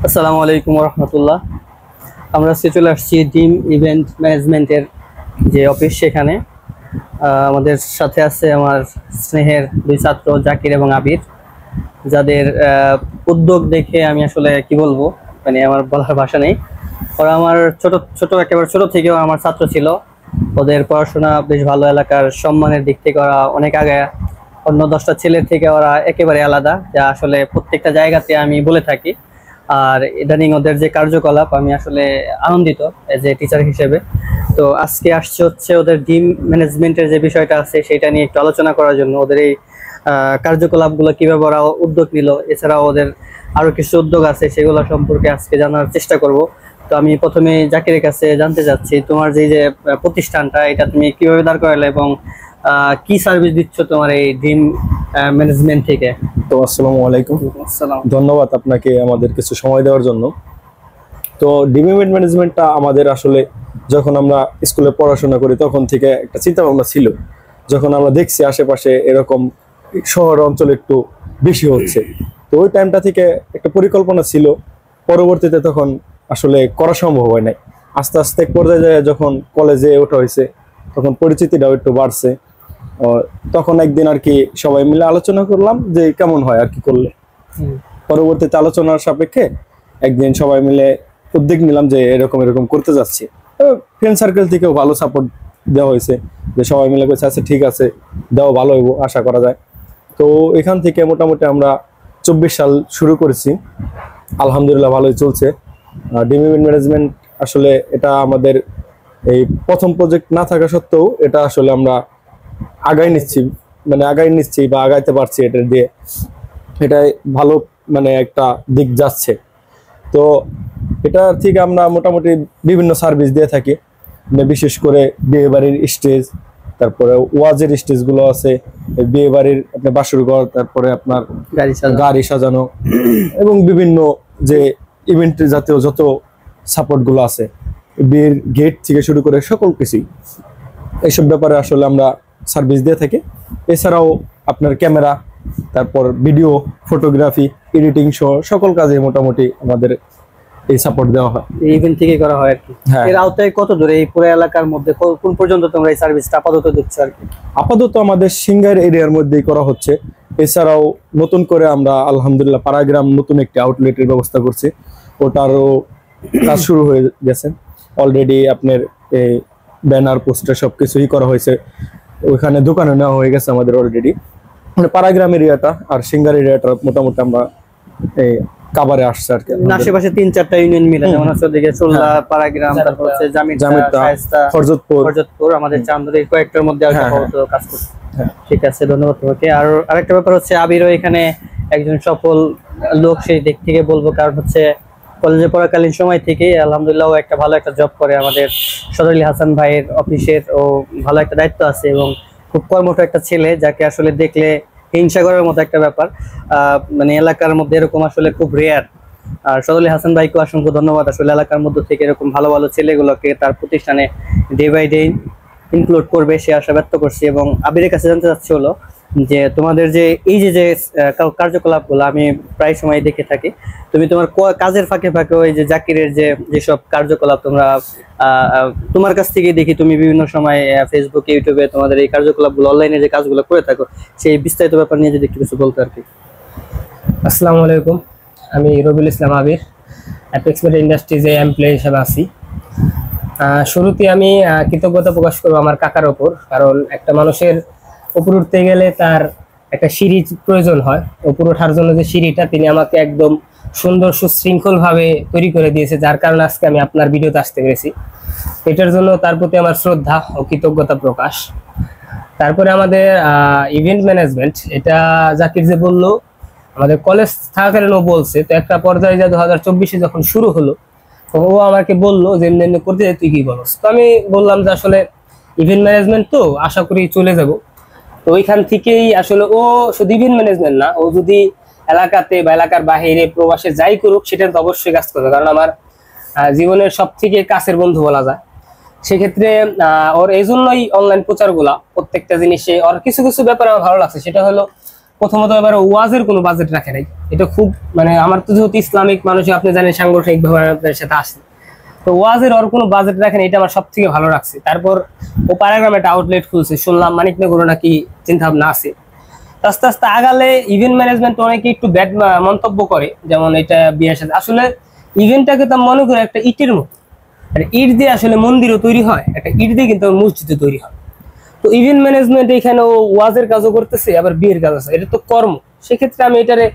আসসালামু আলাইকুম রহমতুল্লাহ। আমরা চলে আসছি ডিম ইভেন্ট ম্যানেজমেন্টের যে অফিস, সেখানে আমাদের সাথে আছে আমার স্নেহের দুই ছাত্র জাকির এবং আবির, যাদের উদ্যোগ দেখে আমি আসলে কি বলবো, মানে আমার বলার ভাষা নেই। ওরা আমার একেবারে ছোট থেকেও আমার ছাত্র ছিল। ওদের পড়াশোনা বেশ ভালো, এলাকার সম্মানের দিক থেকে ওরা অনেক আগে, অন্য 10টা ছেলের থেকে ওরা একেবারে আলাদা, যা আসলে প্রত্যেকটা জায়গাতে আমি বলে থাকি। আর ইদানিং ওদের যে কার্যকলাপ, আমি আসলে আনন্দিত এজ এ টিচার হিসেবে। তো আজকে আসছে হচ্ছে ওদের ডিম ম্যানেজমেন্টের যে বিষয়টা আছে সেটা নিয়ে একটু আলোচনা করার জন্য। ওদের এই কার্যকলাপগুলো কিভাবে ওরা উদ্যোগ নিল, এছাড়াও ওদের আরো কিছু উদ্যোগ আছে, সেগুলো সম্পর্কে আজকে জানার চেষ্টা করব। তো আমি প্রথমে জাকিরের কাছে জানতে চাচ্ছি, তোমার যে প্রতিষ্ঠানটা, এটা তুমি কিভাবে দাঁড় করালে এবং কি সার্ভিস দিচ্ছ তোমার এই ডিম ম্যানেজমেন্ট থেকে? তো আসসালামু আলাইকুম। আসসালাম। ধন্যবাদ আপনাকে আমাদের কিছু সময় দেওয়ার জন্য। তো ডিম ইভেন্ট ম্যানেজমেন্টটা আমাদের আসলে যখন আমরা স্কুলে পড়াশোনা করি তখন থেকে একটা চিন্তা ভাবনা ছিল। যখন আমরা দেখছি আশেপাশে এরকম শহর অঞ্চলে একটু বেশি হচ্ছে, তো ওই টাইমটা থেকে একটা পরিকল্পনা ছিল। পরবর্তীতে তখন আসলে করা সম্ভব হয় নাই। আস্তে আস্তে এক পর্যায়ে যায় যখন কলেজে ওঠা হয়েছে তখন পরিচিতিটাও একটু বাড়ছে। তখন একদিন আর কি সবাই মিলে আলোচনা করলাম যে কেমন হয় আর কি করলে। পরবর্তীতে আলোচনার সাপেক্ষে একদিন সবাই মিলে উদ্যোগ নিলাম যে এরকম এরকম করতে যাচ্ছি। ফ্রেন্ড সার্কেল থেকেও ভালো সাপোর্ট দেওয়া হয়েছে, যে সবাই মিলে বলছে আচ্ছা ঠিক আছে, দেওয়া ভালো হইব আশা করা যায়। তো এখান থেকে মোটামুটি আমরা 24 সাল শুরু করেছি, আলহামদুলিল্লাহ ভালোই চলছে। ডিম ইভেন্ট ম্যানেজমেন্ট আসলে এটা আমাদের এই প্রথম প্রজেক্ট না থাকা সত্ত্বেও এটা আসলে আমরা আগাই নিচ্ছি বা আগাইতে পারছি এটা দিয়ে। এটাই ভালো মানে একটা দিক যাচ্ছে। তো এটা থেকে আমরা মোটামুটি বিভিন্ন সার্ভিস দিয়ে থাকি, মানে বিশেষ করে বিয়ে বাড়ির স্টেজ, তারপরে ওয়াজের স্টেজ গুলো আছে, বিয়ে বাড়ির আপনার বাসরঘর, তারপরে আপনার গাড়ি সাজানো এবং বিভিন্ন যে ইভেন্ট জাতীয় যত সাপোর্ট গুলো আছে, বিয়ের গেট থেকে শুরু করে সকল কিছুই, এইসব ব্যাপারে আসলে আমরা সার্ভিস দিয়ে থাকি। এছাড়াও আপনার ক্যামেরা, তারপর ভিডিও, ফটোগ্রাফি, এডিটিং সহ সকল কাজে মোটামুটি আমাদের এই সাপোর্ট দেওয়া হয়। ইভেন্ট থেকে করা হয় আর কি। এর আওতায় কত দূরে এই পুরো এলাকার মধ্যে কোন পর্যন্ত তোমরা এই সার্ভিসটা আপাতত দিচ্ছ আর কি? আপাতত আমাদের সিঙ্গার এরিয়ার মধ্যেই করা হচ্ছে। এছাড়াও নতুন করে আমরা আলহামদুলিল্লাহ পাড়াগ্রাম নতুন একটি আউটলেটের ব্যবস্থা করছি, ওটারও কাজ শুরু হয়ে গেছে অলরেডি। আপনার এই ব্যানার, পোস্টার সবকিছুই করা হয়েছে, ওইখানে দোকানে নেওয়া হয়ে গেছে আমাদের অলরেডি। মানে পাড়াগ্রাম এরিয়াটা আর সিঙ্গার এরিয়াটা মোটামুটি আমরা এই কাভারে আসছে আর কি। আশেপাশে 3-4টা ইউনিয়ন মিলে, যেমন হচ্ছে ওদিকে চোল্লা, পাড়াগ্রাম, তারপর হচ্ছে জামিতা, ফরজতপুর, আমাদের চান্দুরির কয়েকটার মধ্যে কাজ করছে। ঠিক আছে, ধন্যবাদ তোমাকে। আর আরেকটা ব্যাপার হচ্ছে, আবিরও এখানে একজন সফল লোক সেই দিক থেকে বলবো, কারণ হচ্ছে কলেজে পড়াকালীন সময় থেকে আলহামদুলিল্লাহ ও একটা ভালো একটা জব করে আমাদের সদরুল হাসান ভাইয়ের অফিসের। ও ভালো একটা দায়িত্ব আছে এবং খুব কর্মঠ একটা ছেলে, যাকে আসলে দেখলে হিংসা করার মতো একটা ব্যাপার। মানে এলাকার মধ্যে এরকম আসলে খুব রেয়ার। আর সদরুল হাসান ভাইকে অসংখ্য ধন্যবাদ, আসলে এলাকার মধ্যে থেকে এরকম ভালো ভালো ছেলেগুলোকে তার প্রতিষ্ঠানে ডে বাই ডে ইনক্লুড করবে সে আশা ব্যক্ত করছি। এবং আবিরের কাছে জানতে চাচ্ছি হলো যে তোমাদের যে এই যে কার্যকলাপগুলো আমি প্রায় সময় দেখে থাকি, তুমি তোমার কাজের ফাঁকে ফাঁকে ওই যে জাকিরের যেসব কার্যকলাপ তোমরা তোমার কাছ থেকে দেখি, তুমি বিভিন্ন সময় ফেসবুক, ইউটিউবে তোমাদের এই কার্যকলাপগুলো, অনলাইনে যে কাজগুলো করে থাকো, সেই বিস্তারিত ব্যাপার নিয়ে যদি একটু কিছু বলতো আর কি। আসসালামু আলাইকুম, আমি রবিউল ইসলাম আবির, অ্যাপেক্স মিডিয়া ইন্ডাস্ট্রিজে এমপ্লয়ি হিসেবে আছি। শুরুতে আমি কৃতজ্ঞতা প্রকাশ করবো আমার কাকার ওপর, কারণ একটা মানুষের উপর উঠতে গেলে তার একটা সিঁড়ি প্রয়োজন হয়। উপর ওঠার জন্য যে সিঁড়িটা তিনি আমাকে একদম সুন্দর সুশৃঙ্খল ভাবে তৈরি করে দিয়েছে, যার কারণে আজকে আমি আপনার ভিডিওতে আসতে পেরেছি। এটার জন্য তার প্রতি আমার শ্রদ্ধা ও কৃতজ্ঞতা প্রকাশ। তারপরে আমাদের ইভেন্ট ম্যানেজমেন্ট, এটা জাকির যে বললো, আমাদের কলেজ থাকাকালীন ও বলছে। তো একটা পর্যায়ে 2024-এ যখন শুরু হলো, ও আমাকে বললো যে এমনি করতে তুই কি বলস। তো আমি বললাম যে আসলে ইভেন্ট ম্যানেজমেন্ট তো আশা করি চলে যাব। তো ওইখান থেকেই আসলে ও শুধু ইভেন্ট ম্যানেজমেন্ট না, ও যদি এলাকাতে বা এলাকার বাহিরে প্রবাসে যাই করুক সেটা তো অবশ্যই কাজ করবে, কারণ আমার জীবনের সব থেকে কাছের বন্ধু বলা যায়। সেক্ষেত্রে ওর এই জন্যই অনলাইন প্রচারগুলা প্রত্যেকটা জিনিসে, ওর কিছু কিছু ব্যাপারে আমার ভালো লাগছে। সেটা হলো প্রথমত এবার ওয়াজের কোনো বাজেট রাখে নাই, এটা খুব মানে আমার তো যেহেতু ইসলামিক মানুষ, আপনি জানেন সাংগঠনিক ভাবে আপনাদের সাথে আসে, তো ওয়াজের ওর কোনো বাজেট রাখেন, এটা আমার সব থেকে ভালো লাগছে। তারপর ও পাড়াগ্রামে একটা আউটলেট খুলছে, শুনলাম মানিকনগরে নাকি চিন্তা ভাবনা আছে। আস্তে আস্তে আগালে ইভেন্ট ম্যানেজমেন্ট অনেকে একটু ব্যাড মন্তব্য করে, যেমন এটা বিয়ের সাথে আসলে ইভেন্টটাকে তো মনে করে একটা ইটের মতো, মানে ইট দিয়ে আসলে মন্দিরও তৈরি হয়, একটা ইট দিয়ে কিন্তু মসজিদও তৈরি হয়। তো ইভেন্ট ম্যানেজমেন্ট এখানে ও ওয়াজের কাজও করতেছে, আবার বিয়ের কাজ আছে, এটা তো কর্ম, সেক্ষেত্রে আমি এটারে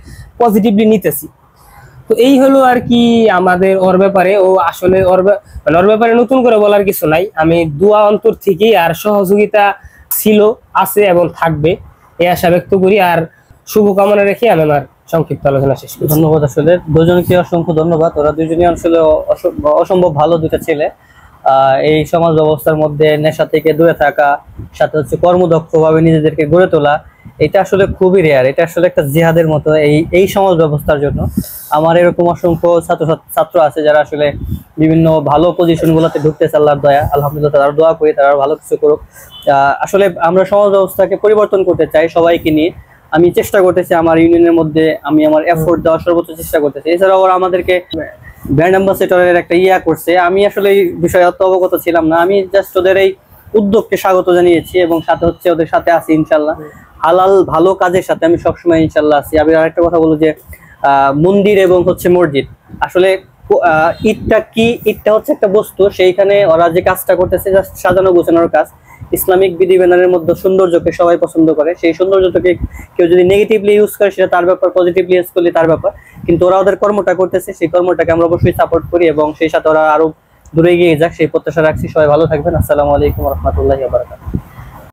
পজিটিভলি নিতেছি। তো এই হলো আর কি আমাদের ওর ব্যাপারে। ও আসলে মানে ওর ব্যাপারে নতুন করে বলার কিছু নাই, আমি দোয়া অন্তর থেকেই আর সহযোগিতা ছিল, আছে এবং থাকবে এই আশা ব্যক্ত করি। আর শুভকামনা রেখে আমি আমার সংক্ষিপ্ত আলোচনা শেষ করি। ধন্যবাদ, আসলে দুজনকে অসংখ্য ধন্যবাদ। ওরা দুজনই আসলে অসম্ভব ভালো দুটো ছেলে। এই সমাজ ব্যবস্থার মধ্যে নেশা থেকে দূরে থাকা, সাথে হচ্ছে কর্মদক্ষভাবে নিজেদেরকে গড়ে তোলা, এটা আসলে খুবই রেয়ার। এটা আসলে একটা জিহাদের মতো এই সমাজ ব্যবস্থার জন্য। আমার এরকম অসংখ্য ছাত্র আছে যারা আসলে বিভিন্ন ভালো পজিশন গুলোতে ঢুকতেছে, আল্লাহর দয়া, আলহামদুলিল্লাহ। তারা দোয়া করি তারা ভালো কিছু করুক। আসলে আমরা সমাজ ব্যবস্থাকে পরিবর্তন করতে চাই সবাইকে নিয়ে। আমি চেষ্টা করতেছি আমার ইউনিয়নের মধ্যে, আমি আমার এফোর্ট দেওয়ার সর্বোচ্চ চেষ্টা করতেছি। এছাড়াও ওরা আমাদেরকে ব্র্যান্ড অ্যাম্বাসেডরের একটা করছে। আমি আসলে এই বিষয়ে অত অবগত ছিলাম না, আমি জাস্ট ওদের এই উদ্যোগকে স্বাগত জানিয়েছি এবং সাথে হচ্ছে ওদের সাথে আছি ইনশাল্লাহ। হালাল ভালো কাজের সাথে আমি সবসময় ইনশাল্লাহ আছি। আমি আরেকটা কথা বলবো যে মন্দির এবং হচ্ছে মসজিদ, আসলে ইটটা হচ্ছে একটা বস্তু, সেইখানে ওরা যে কাজটা করতেছে জাস্ট সাজানো গোছানোর কাজ। ইসলামিক বিধিবিধানের মধ্যে সৌন্দর্যকে সবাই পছন্দ করে, সেই সৌন্দর্যটাকে কেউ যদি নেগেটিভলি ইউজ করে সেটা তার ব্যাপার, পজিটিভলি ইউজ করলে তার ব্যাপার। কিন্তু ওরা ওদের কর্মটা করতেছে, সেই কর্মটাকে আমরা অবশ্যই সাপোর্ট করি এবং সেই সাথে ওরা আরো দূরে এগিয়ে যাক সেই প্রত্যাশা রাখছি। সবাই ভালো থাকবেন। আসসালামু আলাইকুম ওয়া রাহমাতুল্লাহি ওয়া বারাকাতুহু।